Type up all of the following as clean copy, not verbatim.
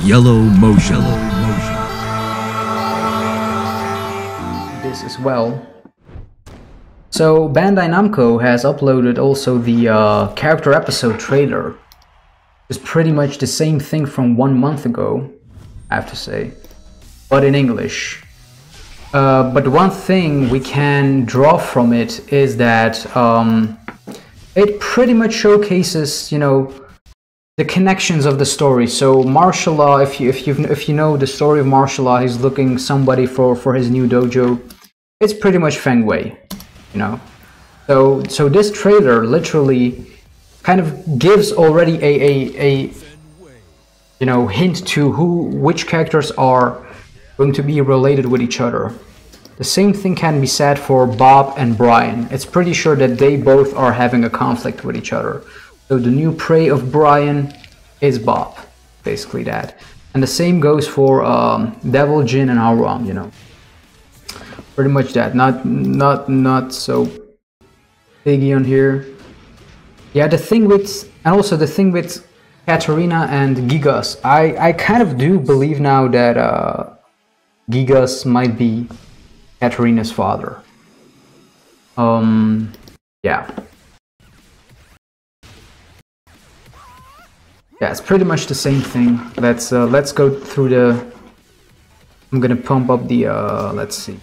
YellowMotion. This as well. So Bandai Namco has uploaded also the character episode trailer. It's pretty much the same thing from 1 month ago, I have to say, but in English. But one thing we can draw from it is that it pretty much showcases, you know, the connections of the story. So martial law, if you know the story of martial law, he's looking somebody for his new dojo. It's pretty much Feng Wei, you know. So this trailer literally kind of gives already a you know, hint to which characters are going to be related with each other. The same thing can be said for Bob and Brian. It's pretty sure that they both are having a conflict with each other. So the new prey of Brian is Bob, basically that. And the same goes for Devil, Jin, and Haram, you know. Pretty much that. Not so biggie on here. Yeah, the thing with, and also the thing with Katarina and Gigas, I kind of do believe now that Gigas might be Katarina's father. Yeah. Yeah, it's pretty much the same thing. Let's go through the. I'm gonna pump up the. Let's see.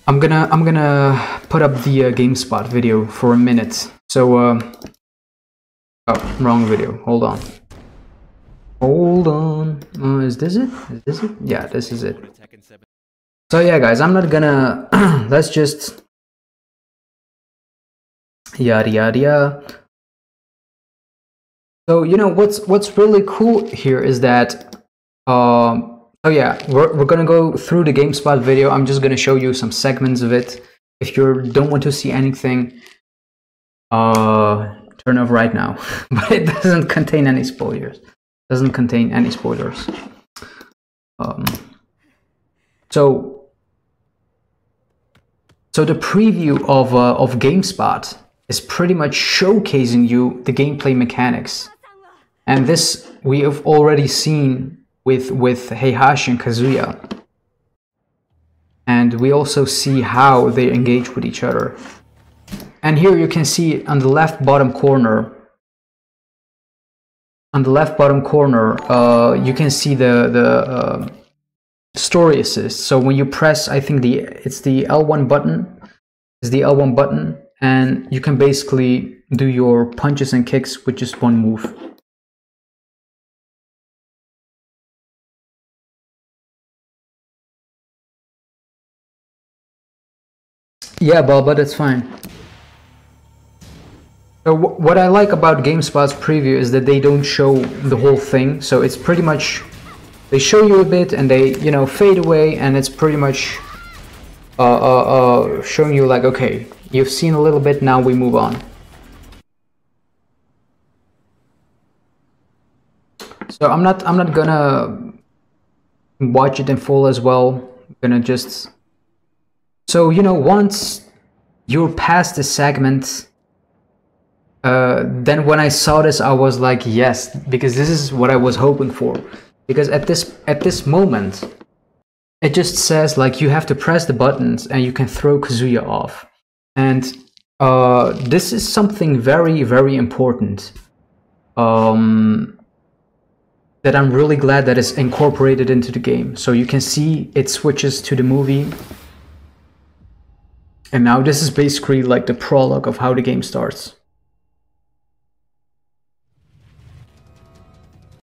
I'm gonna put up the Gamespot video for a minute. So oh, wrong video. Hold on. Hold on. Is this it? Is this it? Yeah, this is it. So yeah, guys, I'm not gonna. Let's just. Yada yada yada. So you know what's really cool here is that oh yeah, we're gonna go through the GameSpot video. I'm just gonna show you some segments of it. If you don't want to see anything, turn off right now. But it doesn't contain any spoilers. Doesn't contain any spoilers. So the preview of GameSpot is pretty much showcasing you the gameplay mechanics. And this we have already seen with Heihachi and Kazuya. And we also see how they engage with each other. And here you can see on the left bottom corner. On the left bottom corner, you can see the story assist. So when you press, I think it's the L1 button. It's the L1 button, and you can basically do your punches and kicks with just one move. Yeah, but that's fine. So what I like about GameSpot's preview is that they don't show the whole thing. So it's pretty much, they show you a bit and they, you know, fade away, and it's pretty much showing you like, okay, you've seen a little bit, now we move on. So I'm not gonna watch it in full as well. I'm gonna just, so you know, once you're past this segment, then when I saw this, I was like, yes, because this is what I was hoping for. Because at this moment, it just says like you have to press the buttons and you can throw Kazuya off. And this is something very, very important. That I'm really glad that it's incorporated into the game. So you can see it switches to the movie. And now this is basically like the prologue of how the game starts.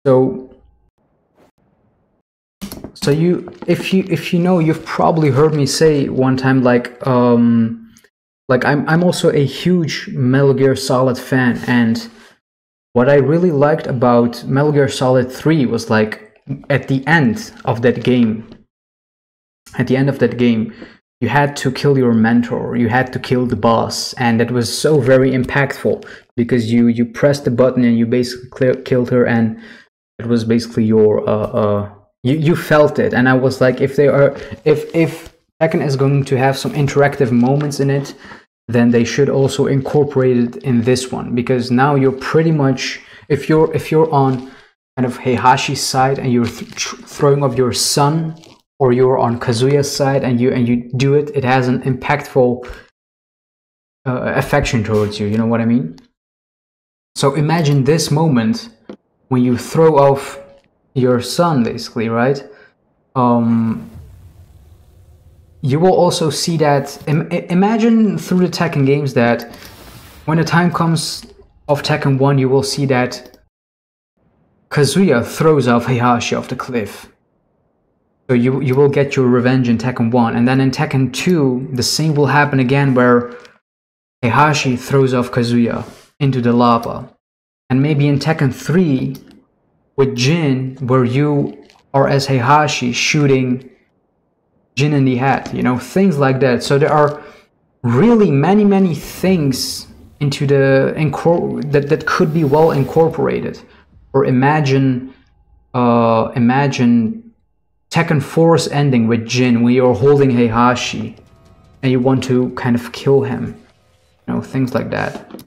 So you, if you know, you've probably heard me say one time like I'm also a huge Metal Gear Solid fan, and what I really liked about Metal Gear Solid 3 was like at the end of that game, you had to kill your mentor, you had to kill the boss, and that was so very impactful because you pressed the button and you basically killed her, and it was basically your you felt it. And I was like, if Tekken is going to have some interactive moments in it, then they should also incorporate it in this one, because now you're pretty much, you're on kind of Heihashi's side and you're throwing off your son, or you're on Kazuya's side and you do it, it has an impactful affection towards you. You know what I mean? So imagine this moment when you throw off your son, basically, right? You will also see that. Imagine through the Tekken games that when the time comes of Tekken 1, you will see that Kazuya throws off Heihachi off the cliff. So you will get your revenge in Tekken 1, and then in Tekken 2, the same will happen again, where Heihachi throws off Kazuya into the lava. And maybe in Tekken 3, with Jin, where you are as Heihachi shooting Jin in the head, you know, things like that. So there are really many things into the that could be well incorporated. Or imagine Tekken 4's ending with Jin, where you're holding Heihachi and you want to kind of kill him, you know, things like that.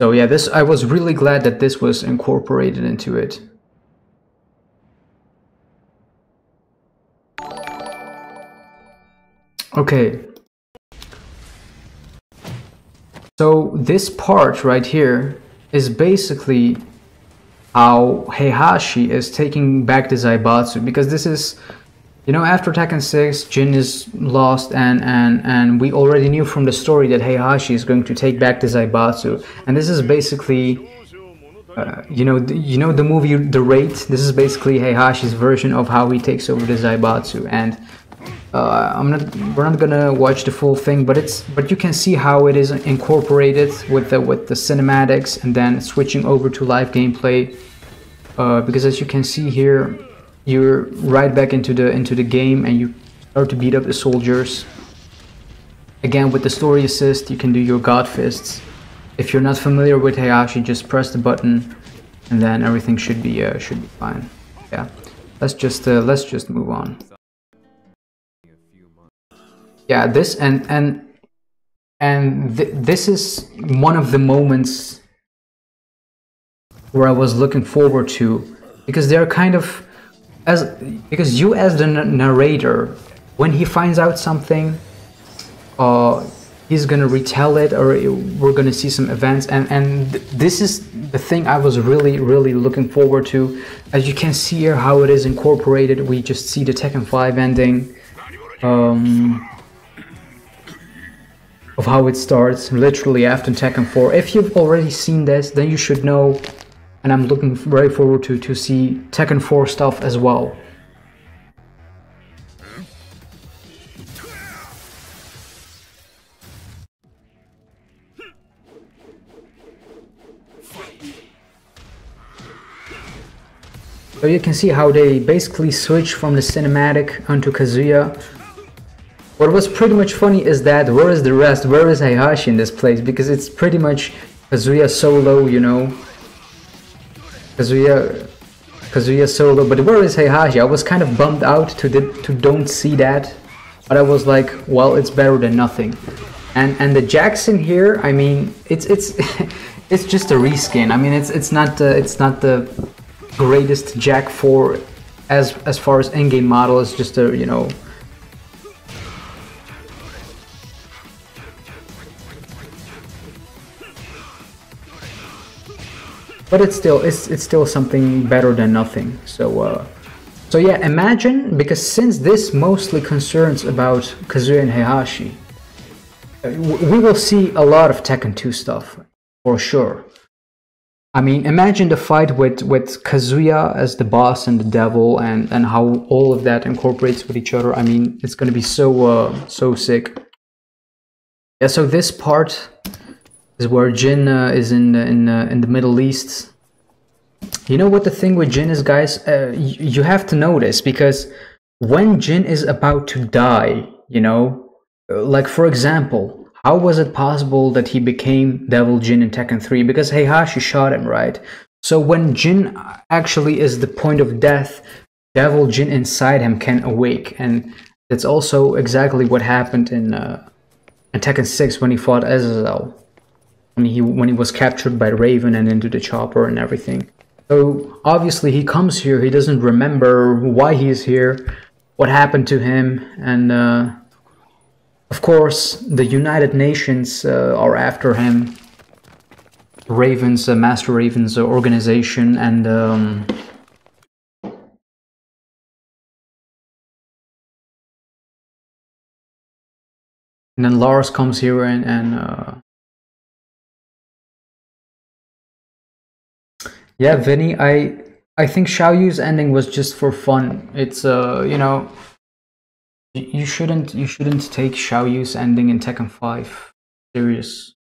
So yeah, I was really glad that this was incorporated into it. Okay. So this part right here is basically how Heihachi is taking back the Zaibatsu, because this is, you know, after Tekken 6, Jin is lost, and we already knew from the story that Heihachi is going to take back the Zaibatsu, and this is basically, you know the movie The Raid. This is basically Heihachi's version of how he takes over the Zaibatsu, and we're not gonna watch the full thing, but you can see how it is incorporated with the cinematics, and then switching over to live gameplay, because as you can see here, you're right back into the game and you start to beat up the soldiers. Again, with the story assist, you can do your God Fists. If you're not familiar with Heihachi, just press the button and then everything should be fine. Yeah, let's just move on. Yeah, this this is one of the moments where I was looking forward to, because they're kind of, because you as the narrator, when he finds out something, he's gonna retell it, or we're gonna see some events, and this is the thing I was really looking forward to. As you can see here how it is incorporated, we just see the Tekken 5 ending, of how it starts literally after Tekken 4. If you've already seen this, then you should know, and I'm looking very forward to see Tekken 4 stuff as well. So you can see how they basically switch from the cinematic onto Kazuya. What was pretty much funny is that where is the rest? Where is Heihachi in this place? Because it's pretty much Kazuya solo, you know. Kazuya solo, but where is Heihachi? I was kind of bummed out to don't see that, but I was like, well, it's better than nothing. And the Jackson here, I mean, it's it's just a reskin. I mean, it's not the greatest Jack 4 as far as in-game model. It's just a, you know, but it's still something better than nothing. So so yeah, imagine, because since this mostly concerns about Kazuya and Heihachi, we will see a lot of Tekken 2 stuff for sure. I mean, imagine the fight with Kazuya as the boss and the devil, and how all of that incorporates with each other. I mean, it's gonna be so sick. Yeah, so this part is where Jin is in the Middle East. You know what the thing with Jin is, guys? You have to notice, because when Jin is about to die, you know, like for example, how was it possible that he became Devil Jin in Tekken 3? Because Heihachi shot him, right? So when Jin actually is the point of death, Devil Jin inside him can awake, and that's also exactly what happened in Tekken 6 when he fought Azazel. when he was captured by Raven and into the chopper and everything. So obviously he comes here, he doesn't remember why he is here, what happened to him, and of course the United Nations are after him. Raven's Master Raven's organization, and then Lars comes here and yeah, Vinny, I think Xiao Yu's ending was just for fun. It's you know, you shouldn't take Xiao Yu's ending in Tekken 5 serious.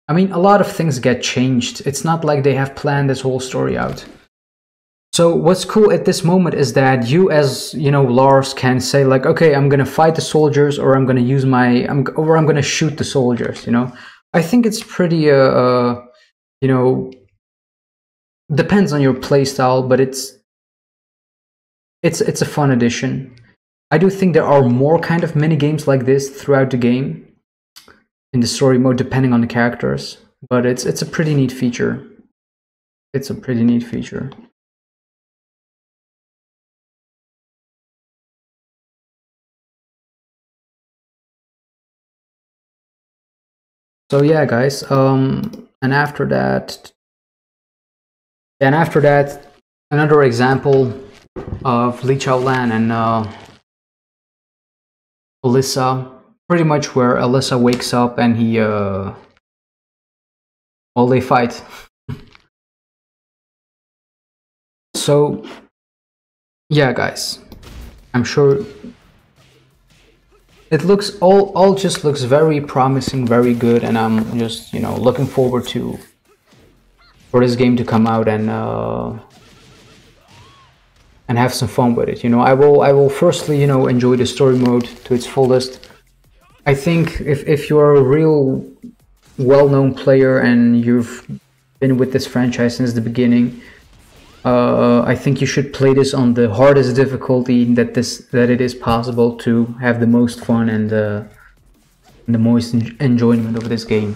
I mean, a lot of things get changed. It's not like they have planned this whole story out. So what's cool at this moment is that you, as you know, Lars, can say like, okay, I'm gonna fight the soldiers, or I'm gonna use my, I'm gonna shoot the soldiers. You know, I think it's pretty, you know, depends on your playstyle, but it's a fun addition. I do think there are more kind of mini games like this throughout the game in the story mode, depending on the characters. But it's a pretty neat feature. It's a pretty neat feature. So yeah, guys, and after that, another example of Li Chaolan and Alyssa, pretty much where Alyssa wakes up and he, well, they fight. So yeah, guys, I'm sure it looks all just looks very promising, very good, and I'm just, you know, looking forward for this game to come out and have some fun with it. You know, I will firstly, you know, enjoy the story mode to its fullest. I think if you're a real well-known player and you've been with this franchise since the beginning, I think you should play this on the hardest difficulty that it is possible to have the most fun and the most enjoyment of this game.